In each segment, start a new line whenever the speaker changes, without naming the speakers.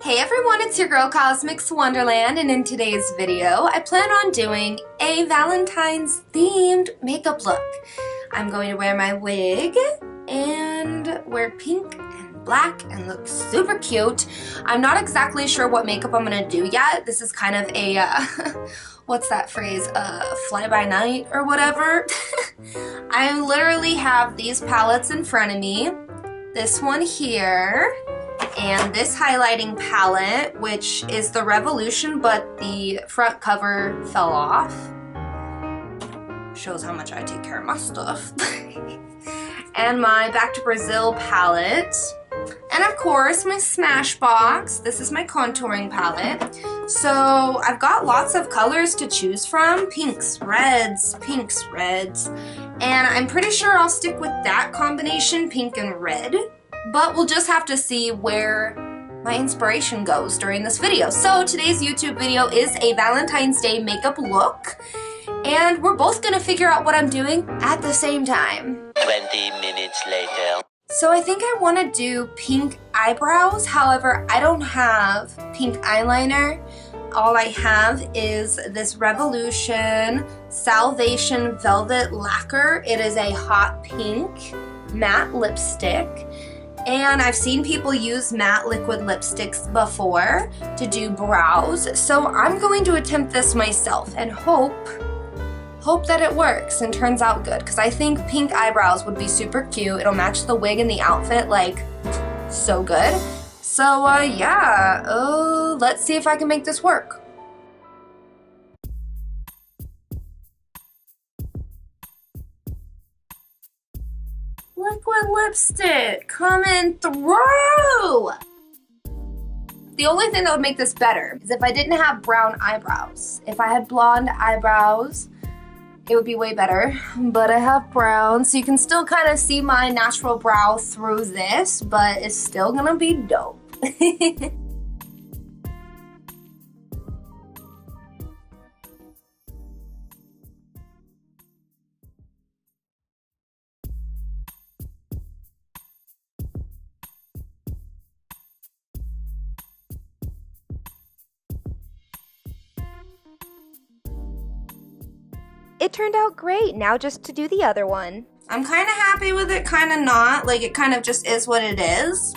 Hey everyone, it's your girl Cosmix Wonderland, and in today's video I plan on doing a Valentine's themed makeup look. I'm going to wear my wig and wear pink and black and look super cute. I'm not exactly sure what makeup I'm going to do yet. This is kind of a, what's that phrase, fly by night or whatever. I literally have these palettes in front of me. This one here. And this highlighting palette, which is the Revolution, but the front cover fell off. Shows how much I take care of my stuff. And my Back to Brazil palette. And of course, my Smashbox. This is my contouring palette. So I've got lots of colors to choose from. Pinks, reds. And I'm pretty sure I'll stick with that combination, pink and red. But we'll just have to see where my inspiration goes during this video. So today's YouTube video is a Valentine's Day makeup look, and we're both gonna figure out what I'm doing at the same time.
20 minutes later.
So I think I wanna do pink eyebrows. However, I don't have pink eyeliner. All I have is this Revolution Salvation Velvet Lacquer. It is a hot pink matte lipstick. And I've seen people use matte liquid lipsticks before to do brows, so I'm going to attempt this myself and hope that it works and turns out good, because I think pink eyebrows would be super cute. It'll match the wig and the outfit like so good. So yeah, let's see if I can make this work. Liquid lipstick coming through! The only thing that would make this better is if I didn't have brown eyebrows. If I had blonde eyebrows, it would be way better. But I have brown, so you can still kind of see my natural brow through this, but it's still gonna be dope. It turned out great. Now just to do the other one. I'm kind of happy with it, kind of not. Like, it kind of just is what it is.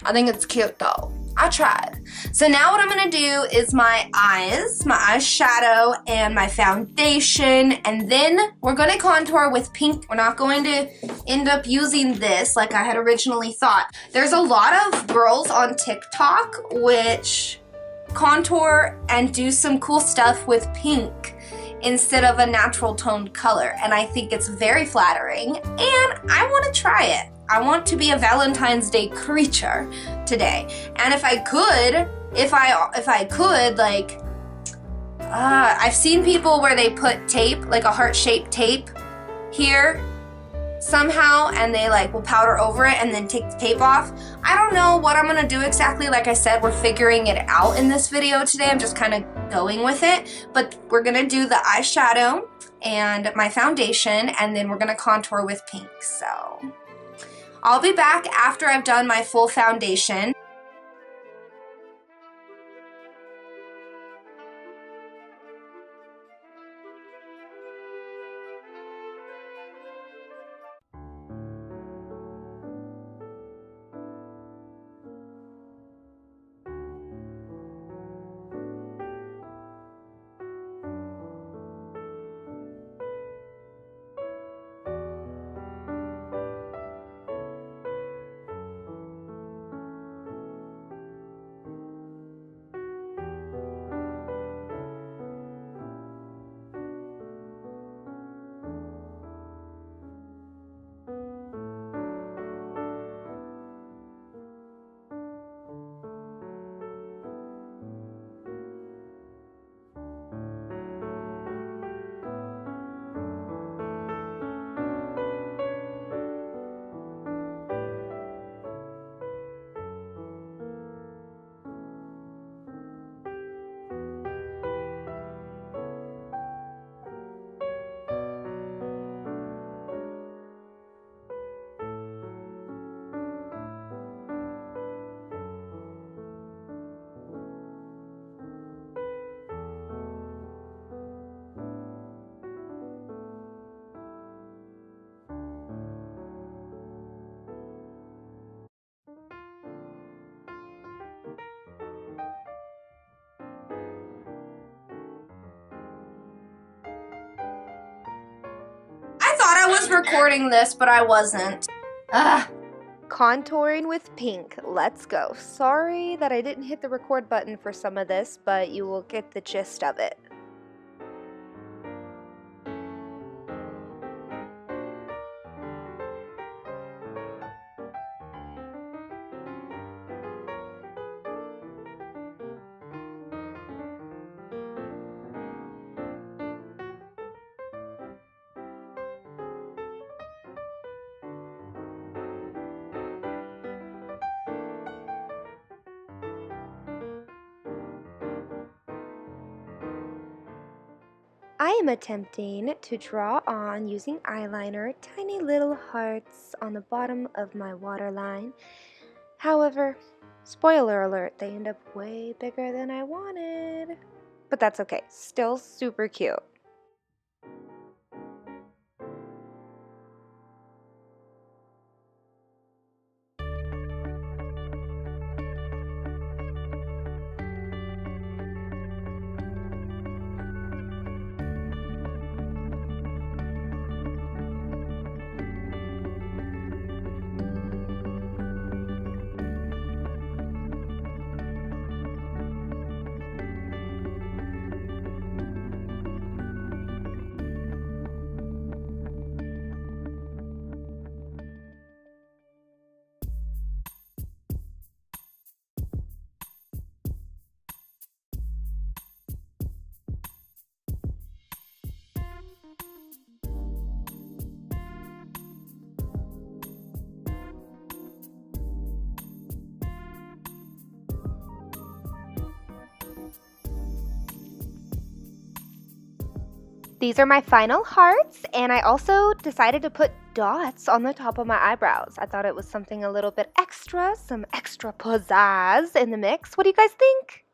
I think it's cute though. I tried. So now what I'm gonna do is my eyes, my eyeshadow, and my foundation, and then we're gonna contour with pink. We're not going to end up using this like I had originally thought. There's a lot of girls on TikTok which contour and do some cool stuff with pink instead of a natural toned color, and I think it's very flattering, and I want to try it. I want to be a Valentine's Day creature today, and if I could, like, I've seen people where they put tape, like a heart-shaped tape here somehow, and they like will powder over it and then take the tape off. I don't know what I'm gonna do exactly. Like I said, we're figuring it out in this video today. I'm just kind of going with it, but we're gonna do the eyeshadow and my foundation, and then we're gonna contour with pink. So I'll be back after I've done my full foundation. was recording this, but I wasn't. Ugh.
Contouring with pink. Let's go. Sorry that I didn't hit the record button for some of this, but you will get the gist of it. I am attempting to draw on, using eyeliner, tiny little hearts on the bottom of my waterline. However, spoiler alert, they end up way bigger than I wanted. But that's okay, still super cute. These are my final hearts, and I also decided to put dots on the top of my eyebrows. I thought it was something a little bit extra, some extra pizzazz in the mix. What do you guys think?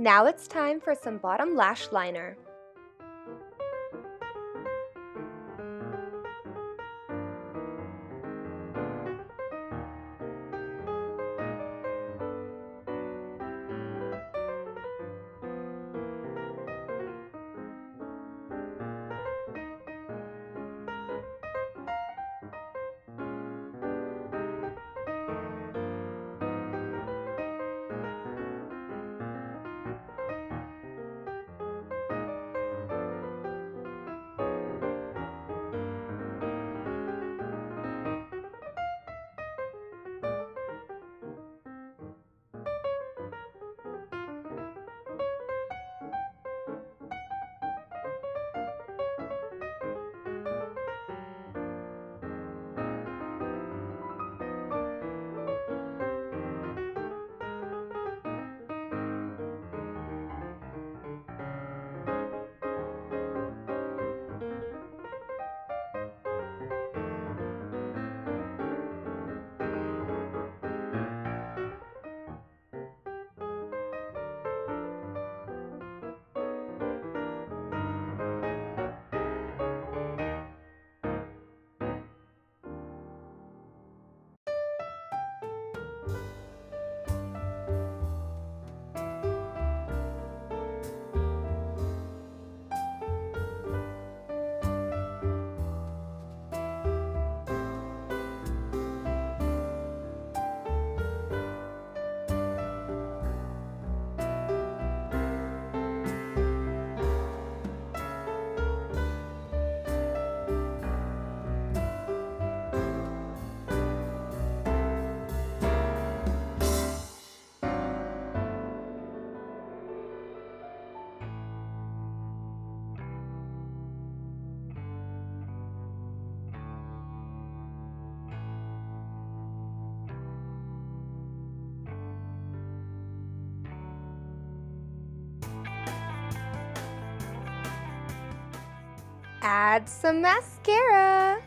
Now it's time for some bottom lash liner. add some mascara.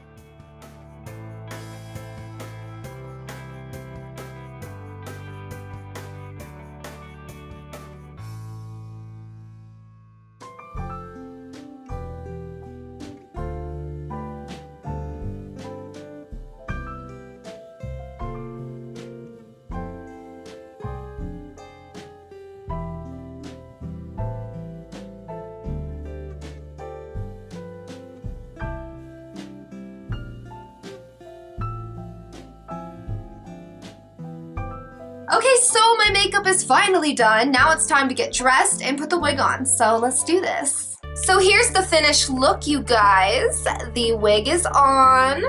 Okay, so my makeup is finally done. Now it's time to get dressed and put the wig on. So let's do this. So here's the finished look, you guys. The wig is on.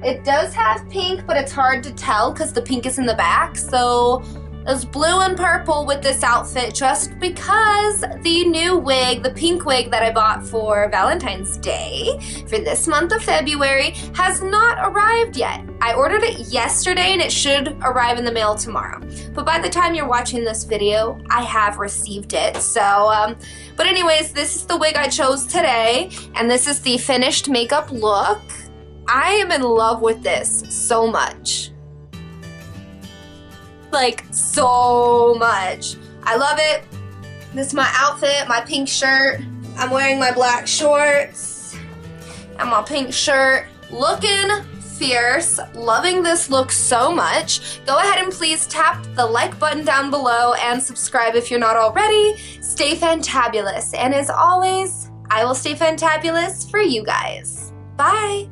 It does have pink, but it's hard to tell because the pink is in the back. So it's blue and purple with this outfit just because the new wig, the pink wig that I bought for Valentine's Day for this month of February has not arrived yet. I ordered it yesterday and it should arrive in the mail tomorrow. But by the time you're watching this video, I have received it. So, but anyways, this is the wig I chose today and this is the finished makeup look. I am in love with this so much. Like, so much. I love it. This is my outfit, my pink shirt. I'm wearing my black shorts and my pink shirt. Looking fierce. Loving this look so much. Go ahead and please tap the like button down below and subscribe if you're not already. Stay fantabulous. And as always, I will stay fantabulous for you guys. Bye.